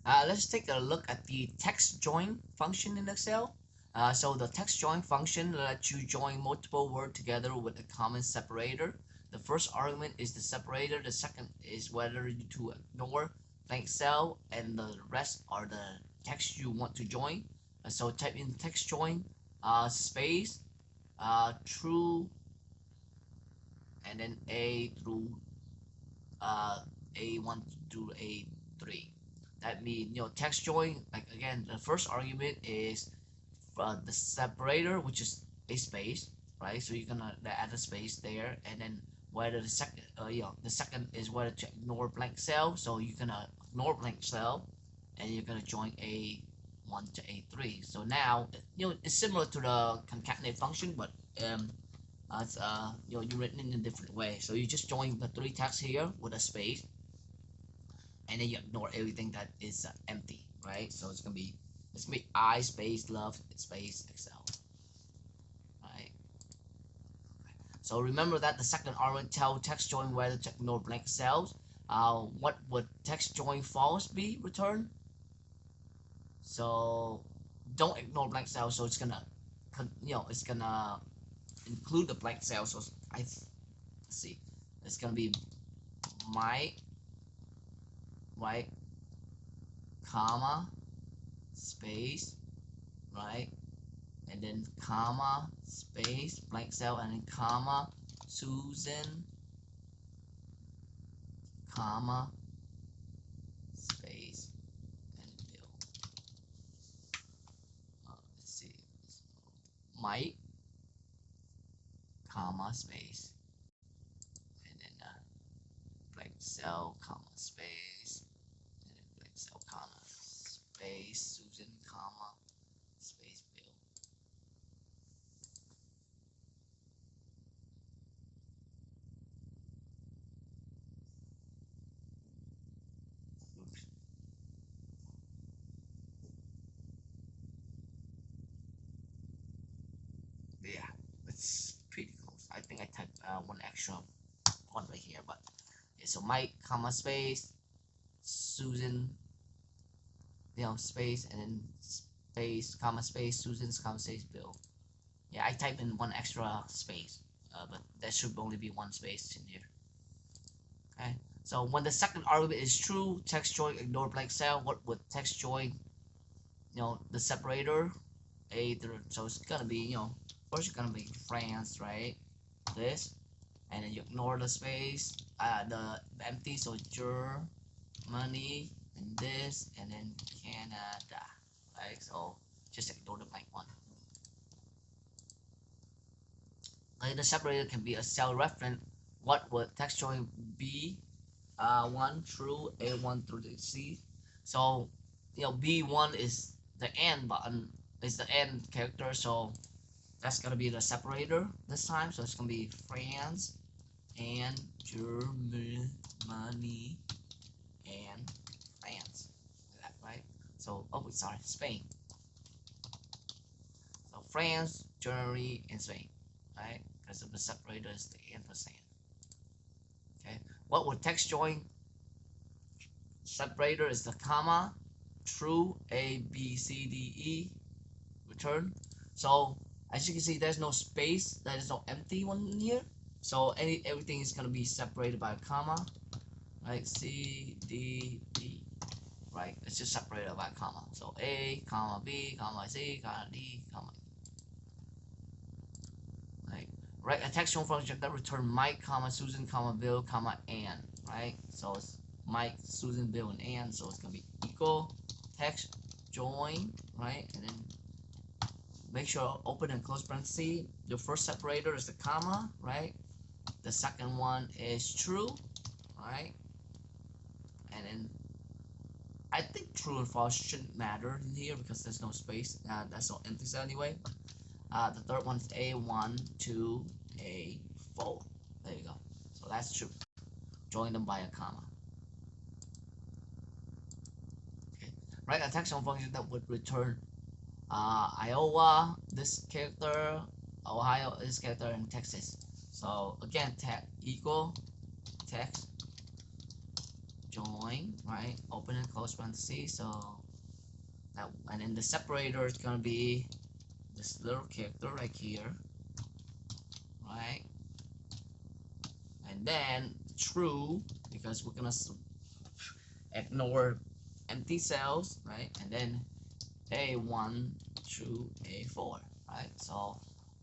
Let's take a look at the TextJoin function in Excel. So the TextJoin function lets you join multiple words together with a common separator. The first argument is the separator. The second is whether to ignore blank cell, and the rest are the text you want to join. So type in TextJoin space true, and then A through A1 through A3. That means, text join, like again, the first argument is the separator, which is a space, right? So you're gonna add a space there, and then whether the second is whether to ignore blank cell. So you're gonna ignore blank cell, and you're gonna join A1 to A3. So now, it's similar to the concatenate function, but it's you're written in a different way. So you just join the three texts here with a space, and then you ignore everything that is empty, right? So it's gonna be I space love space Excel, right? So remember that the second argument tell text join whether to ignore blank cells. What would text join false be returned? So don't ignore blank cells. So it's gonna, it's gonna include the blank cells. So let's see, it's gonna be my, right, comma, space, right, and then comma, space, blank cell, and then comma, Susan, comma, space, and Bill. Let's see, Mike, comma, space, and then blank cell, comma, space, and then blank cell, comma, space, Susan, comma, space, Bill. Oops. Yeah, it's pretty close. I think I typed one extra one right here, but yeah, so Mike, comma, space, Susan, space, and then space, comma, space, Susan's, comma, space, Bill. Yeah, I typed in one extra space, but there should only be one space in here. Okay, so when the second argument is true, text join ignore blank cell. What would text join? The separator, so it's gonna be, first it's gonna be France, right? This, and then you ignore the space, the empty, so Germany, and this, and then Canada, right? So just ignore the blank one. Like the separator can be a cell reference. What would text join be? One true, A1 through the C. So B1 is the end button, is the end character, so that's gonna be the separator this time. So it's gonna be France and Germany and France, that, right? So sorry, Spain. So France, Germany, and Spain, right? Because of the separator is the ampersand. Okay, what would text join? Separator is the comma, true, A, B, C, D, E, return. So as you can see, there's no space, there is no empty one in here. So everything is gonna be separated by a comma, right? C, D, E, right? It's just separated by a comma. So A, comma, B, comma, C, comma, D, comma. Right? Write a text function that return Mike, comma, Susan, comma, Bill, comma, Ann, right? So it's Mike, Susan, Bill, and Ann. So it's gonna be equal text join, right? And then make sure open and close parenthesis. The first separator is the comma, right? The second one is true, right? And then I think true and false shouldn't matter in here because there's no space. That's no empty cell anyway. The third one is A1 to A4. There you go. So that's true. Join them by a comma. Okay. Write a text function that would return Iowa, this character, Ohio, this character, and Texas. So again, equal text join, right? Open and close parentheses. So that, and then the separator is gonna be this little character right here, right? And then true, because we're gonna ignore empty cells, right? And then A1 through A4, right? So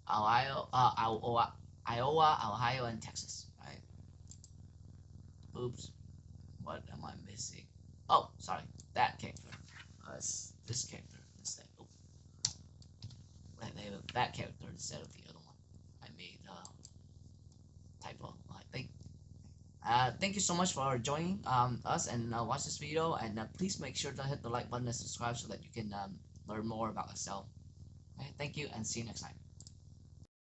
Iowa, Ohio, and Texas, right? Oops, what am I missing? Oh, sorry, that character. This character instead. Oh, that character instead of the other one. I made a typo, I think. Thank you so much for joining us and watch this video, and please make sure to hit the like button and subscribe so that you can learn more about Excel. Okay, thank you and see you next time.